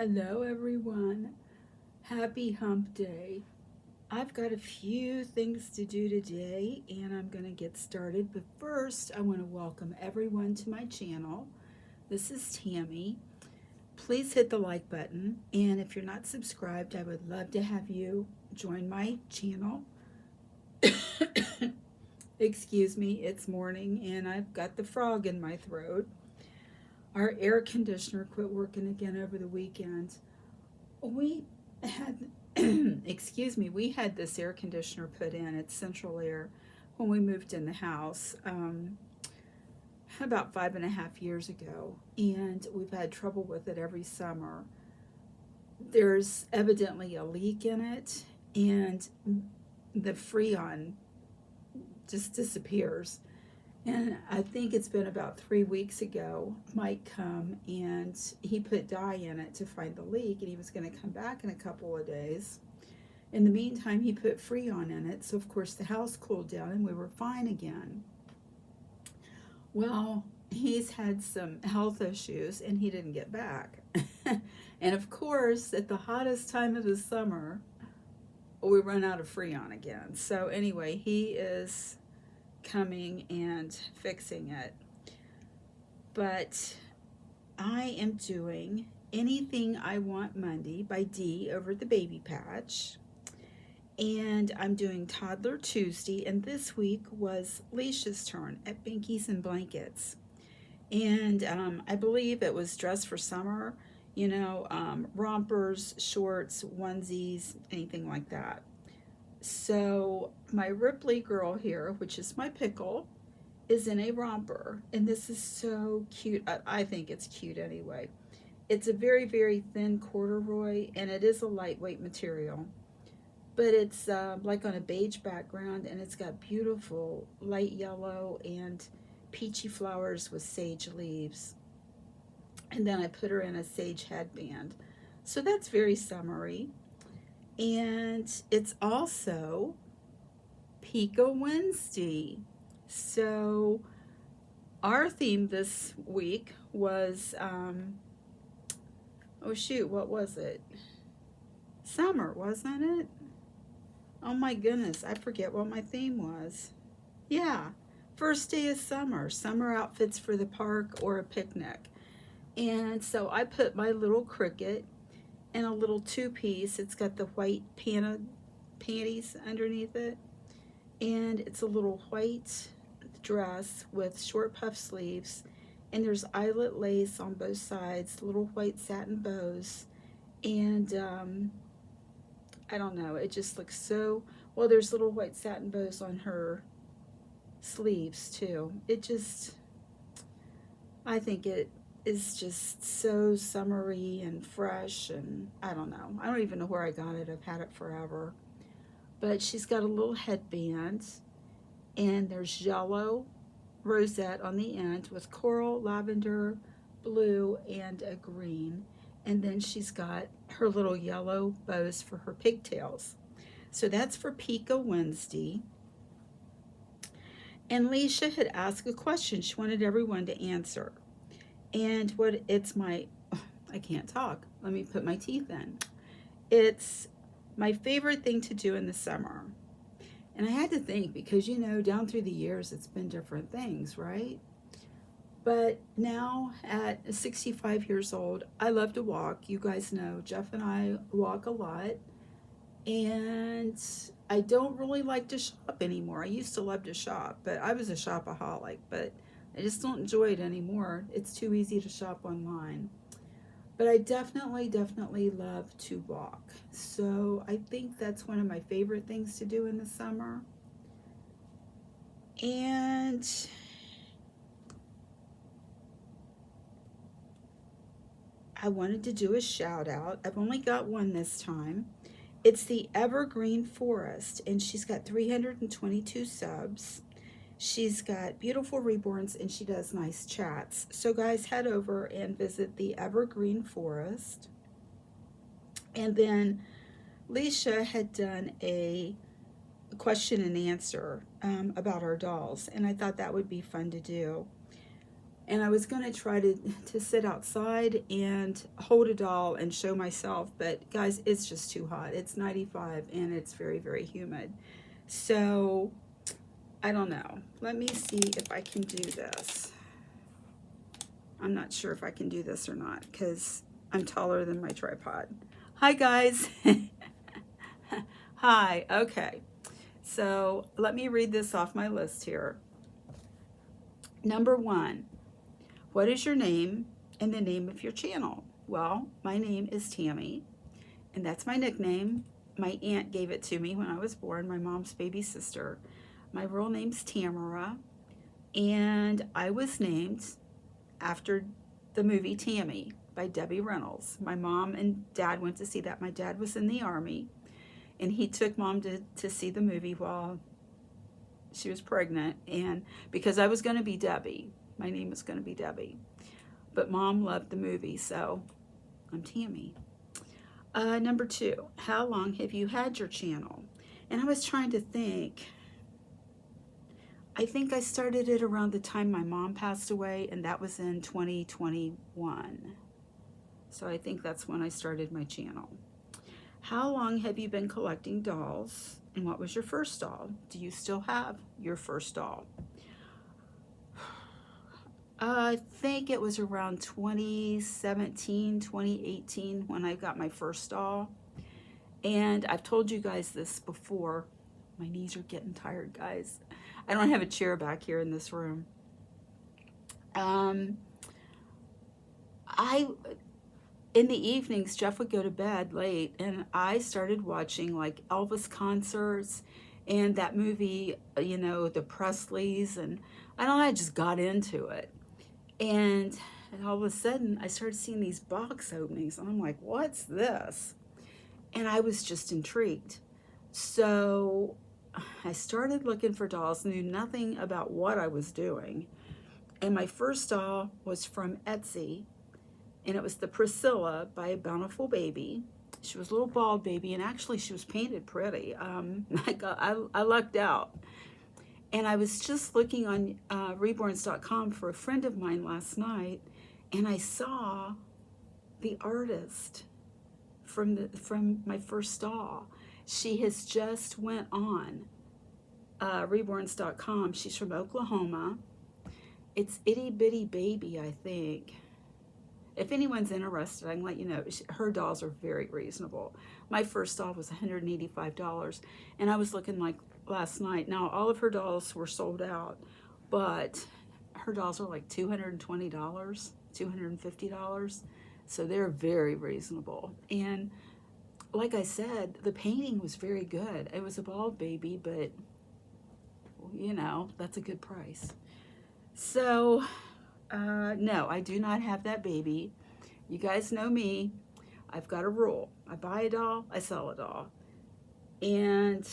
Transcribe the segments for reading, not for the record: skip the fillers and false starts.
Hello, everyone. Happy Hump Day. I've got a few things to do today, and I'm going to get started. But first, I want to welcome everyone to my channel. This is Tammy. Please hit the like button, and if you're not subscribed, I would love to have you join my channel. Excuse me, it's morning, and I've got the frog in my throat. Our air conditioner quit working again over the weekend. We had, excuse me, we had this air conditioner put in at Central Air when we moved in the house about 5.5 years ago, and we've had trouble with it every summer. There's evidently a leak in it, and the Freon just disappears. And I think it's been about 3 weeks ago, Mike come and he put dye in it to find the leak, and he was going to come back in a couple of days. In the meantime, he put Freon in it, so of course the house cooled down and we were fine again. Well, he's had some health issues and he didn't get back. And of course, at the hottest time of the summer, we run out of Freon again. So anyway, he is coming and fixing it. But I am doing Anything I Want Monday by Dee over the Baby Patch. And I'm doing Toddler Tuesday, and this week was Leisha's turn at Binkies and Blankets. And I believe it was Dress for Summer, rompers, shorts, onesies, anything like that. So my Ripley girl here, which is my pickle, is in a romper, and this is so cute. I think it's cute anyway. It's a very, very thin corduroy, and it is a lightweight material, but it's like on a beige background, and it's got beautiful light yellow and peachy flowers with sage leaves. And then I put her in a sage headband. So that's very summery. And it's also Pika Wednesday. So our theme this week was, oh shoot, what was it? Summer, wasn't it? Oh my goodness, I forget what my theme was. Yeah, first day of summer, summer outfits for the park or a picnic. And so I put my little cricket in a little two-piece. It's got the white panties underneath it, and it's a little white dress with short puff sleeves, and there's eyelet lace on both sides, little white satin bows, and I don't know, it just looks so, well, there's little white satin bows on her sleeves too. I think it is just so summery and fresh, and I don't know. I don't even know where I got it. I've had it forever. But she's got a little headband, and there's yellow rosette on the end with coral, lavender, blue, and a green. And then she's got her little yellow bows for her pigtails. So that's for Pika Wednesday. And Leisha had asked a question she wanted everyone to answer. And I can't talk. Let me put my teeth in. It's my favorite thing to do in the summer. And I had to think because, down through the years, it's been different things, right? But now at 65 years old, I love to walk. You guys know Jeff and I walk a lot. And I don't really like to shop anymore. I used to love to shop, but I was a shopaholic, but I just don't enjoy it anymore. It's too easy to shop online. But I definitely love to walk. So I think that's one of my favorite things to do in the summer. And I wanted to do a shout out. I've only got one this time. It's the Evergreen Forest, and she's got 322 subs. She's got beautiful reborns, and she does nice chats. So guys, head over and visit the Evergreen Forest. And then Leisha had done a question and answer about our dolls, and I thought that would be fun to do. And I was going to try to sit outside and hold a doll and show myself, but guys, it's just too hot. It's 95 and it's very, very humid. So I don't know. Let me see if I can do this. I'm not sure if I can do this or not because I'm taller than my tripod. Hi, guys. Hi. Okay. So let me read this off my list here. Number 1, what is your name and the name of your channel? Well, my name is Tammy, and that's my nickname. My aunt gave it to me when I was born, my mom's baby sister. My real name's Tamara, and I was named after the movie Tammy by Debbie Reynolds. My mom and dad went to see that. My dad was in the Army, and he took mom to see the movie while she was pregnant, and because I was going to be Debbie, my name was going to be Debbie, but mom loved the movie, so I'm Tammy. Number 2, how long have you had your channel? And I was trying to think. I think I started it around the time my mom passed away, and that was in 2021. So I think that's when I started my channel. How long have you been collecting dolls? And what was your first doll? Do you still have your first doll? I think it was around 2017, 2018 when I got my first doll. And I've told you guys this before. My knees are getting tired, guys. I don't have a chair back here in this room. In the evenings, Jeff would go to bed late, and I started watching like Elvis concerts and that movie, you know, the Presleys, and I don't know, I just got into it. And all of a sudden, I started seeing these box openings, and I'm like, what's this? And I was just intrigued. So I started looking for dolls, knew nothing about what I was doing. And my first doll was from Etsy, and it was the Priscilla by Bountiful Baby. She was a little bald baby, and actually she was painted pretty. I lucked out. And I was just looking on Reborns.com for a friend of mine last night, and I saw the artist from my first doll. She has just went on Reborns.com. She's from Oklahoma. It's Itty Bitty Baby, I think. If anyone's interested, I can let you know. Her dolls are very reasonable. My first doll was $185, and I was looking like last night. Now, all of her dolls were sold out, but her dolls are like $220, $250, so they're very reasonable. And like I said, the painting was very good. It was a bald baby, but, you know, that's a good price. So, no, I do not have that baby. You guys know me. I've got a rule. I buy a doll, I sell a doll. And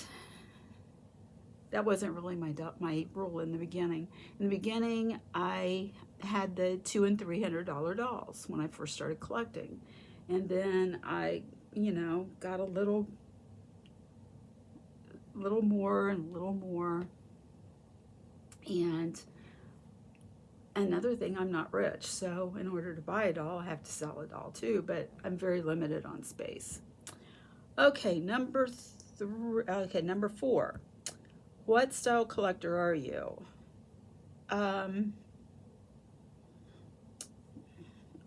that wasn't really my rule in the beginning. In the beginning, I had the $200 and $300 dolls when I first started collecting. And then I, you know, got a little more and a little more. And another thing, I'm not rich, so in order to buy a doll, I have to sell a doll too, but I'm very limited on space. Okay, number 4. What style collector are you?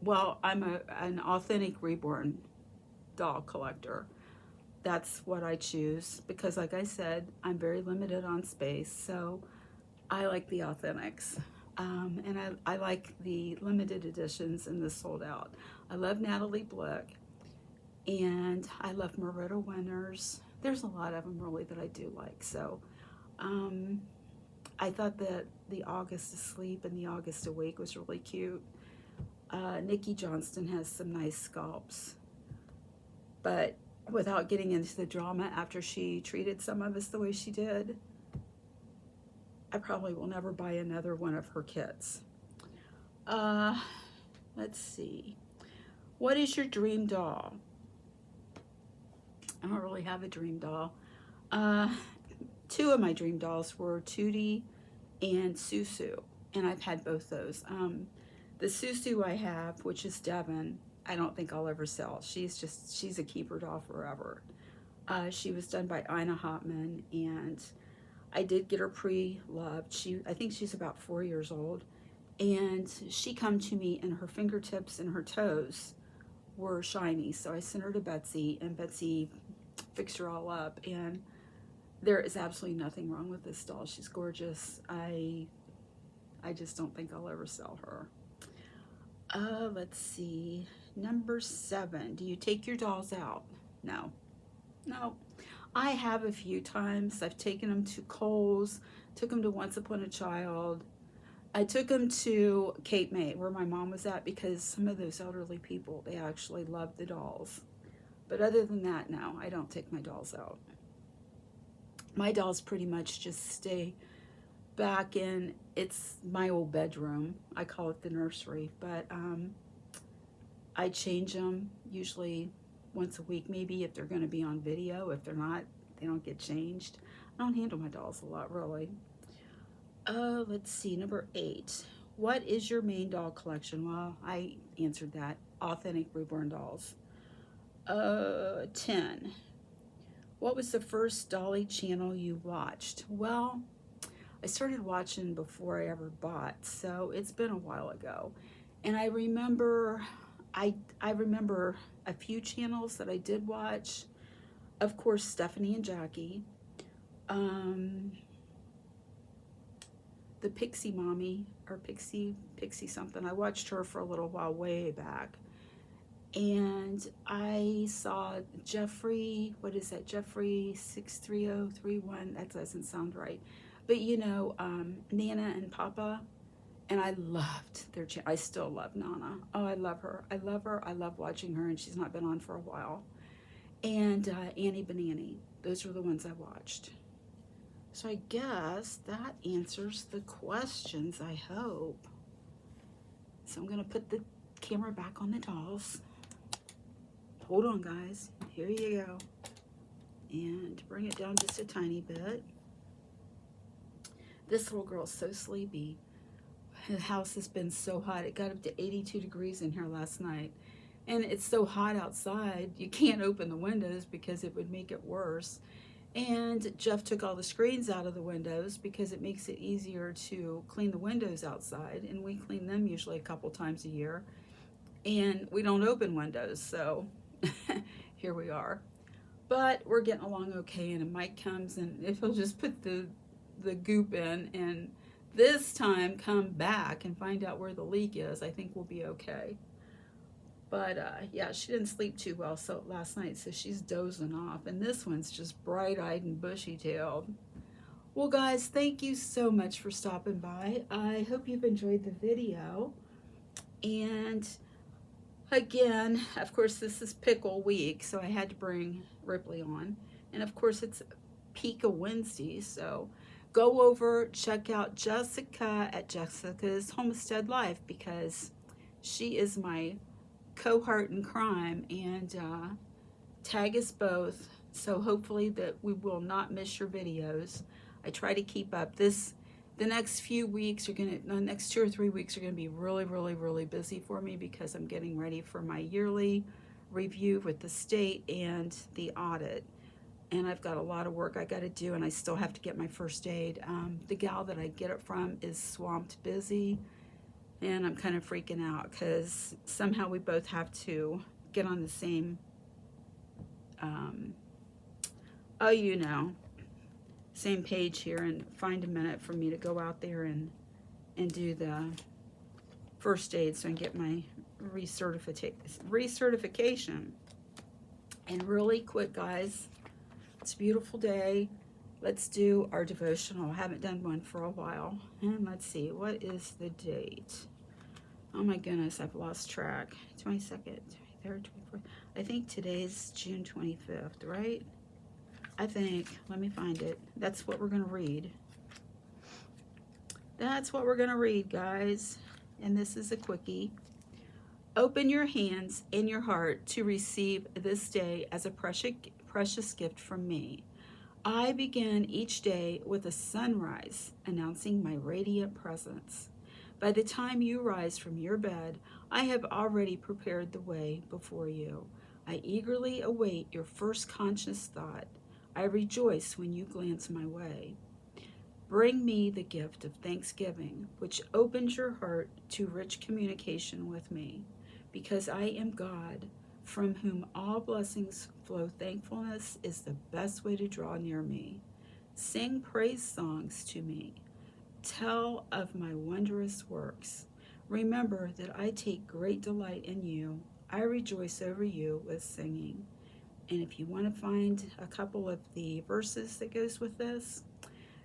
Well, I'm an authentic Reborn doll collector. That's what I choose because, like I said, I'm very limited on space, so I like the authentics. And I like the limited editions and the sold out. I love Natalie Blick, and I love Maritta Winters. There's a lot of them really that I do like. So I thought that the August Asleep and the August Awake was really cute. Nikki Johnston has some nice sculpts, but without getting into the drama after she treated some of us the way she did, I probably will never buy another one of her kits. Let's see. What is your dream doll? I don't really have a dream doll. 2 of my dream dolls were Tootie and Susu, and I've had both those. The Susu I have, which is Devon, I don't think I'll ever sell. She's a keeper doll forever. She was done by Ina Hopman, and I did get her pre-loved. I think she's about 4 years old, and she come to me and her fingertips and her toes were shiny. So I sent her to Betsy, and Betsy fixed her all up, and there is absolutely nothing wrong with this doll. She's gorgeous. I just don't think I'll ever sell her. Let's see. Number 7. Do you take your dolls out? No. No. I have a few times. I've taken them to Kohl's, took them to Once Upon a Child. I took them to Cape May, where my mom was at, because some of those elderly people, they actually love the dolls. But other than that, no, I don't take my dolls out. My dolls pretty much just stay back in, it's my old bedroom. I call it the nursery, but I change them usually once a week, maybe, if they're going to be on video. If they're not, they don't get changed. I don't handle my dolls a lot, really. Let's see, number 8. What is your main doll collection? Well, I answered that. Authentic Reborn dolls. 10. What was the first Dolly channel you watched? Well, I started watching before I ever bought, so it's been a while ago. And I remember a few channels that I did watch. Of course, Stephanie and Jackie. The Pixie Mommy, or Pixie something. I watched her for a little while way back. And I saw Jeffrey, what is that? Jeffrey 63031. That doesn't sound right. But you know, Nana and Papa. And I loved their channel. I still love Nana. Oh, I love her. I love her. I love watching her, and she's not been on for a while. And Annie Banani. Those were the ones I watched. So I guess that answers the questions, I hope. So I'm going to put the camera back on the dolls. Hold on, guys. Here you go. And bring it down just a tiny bit. This little girl's so sleepy. The house has been so hot. It got up to 82 degrees in here last night. And it's so hot outside, you can't open the windows because it would make it worse. And Jeff took all the screens out of the windows because it makes it easier to clean the windows outside. And we clean them usually a couple times a year. And we don't open windows, so here we are. But we're getting along okay, and Mike comes, and if he'll just put the goop in and this time come back and find out where the leak is, I think we'll be okay. But yeah, she didn't sleep too well last night, so she's dozing off. And this one's just bright-eyed and bushy-tailed. Well, guys, thank you so much for stopping by. I hope you've enjoyed the video. And again, of course, this is Pickle Week, so I had to bring Ripley on. And of course, it's Pika Wednesday, so go over, check out Jessica at Jessica's Homestead Life, because she is my cohort in crime, and tag us both, so hopefully that we will not miss your videos. I try to keep up. The next few weeks the next 2 or 3 weeks are gonna be really, really, really busy for me, because I'm getting ready for my yearly review with the state and the audit. And I've got a lot of work I got to do, and I still have to get my first aid. The gal that I get it from is swamped busy, and I'm kind of freaking out because somehow we both have to get on the same, same page here, and find a minute for me to go out there and do the first aid so I can get my recertification. And really quick, guys, it's a beautiful day. Let's do our devotional. I haven't done one for a while. And let's see, what is the date? Oh my goodness, I've lost track. 22nd, 23rd, 24th. I think today's June 25th, right? I think. Let me find it. That's what we're going to read. That's what we're going to read, guys. And this is a quickie. Open your hands and your heart to receive this day as a precious gift from me. I begin each day with a sunrise announcing my radiant presence. By the time you rise from your bed, I have already prepared the way before you. I eagerly await your first conscious thought. I rejoice when you glance my way. Bring me the gift of thanksgiving, which opens your heart to rich communication with me. Because I am God, from whom all blessings flow, thankfulness is the best way to draw near me. Sing praise songs to me. Tell of my wondrous works. Remember that I take great delight in you. I rejoice over you with singing. And if you want to find a couple of the verses that goes with this,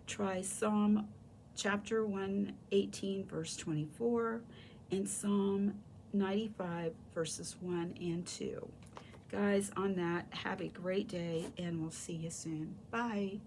try Psalm chapter 118, verse 24, and Psalm 95, verses 1 and 2. Guys, on that, have a great day, and we'll see you soon. Bye.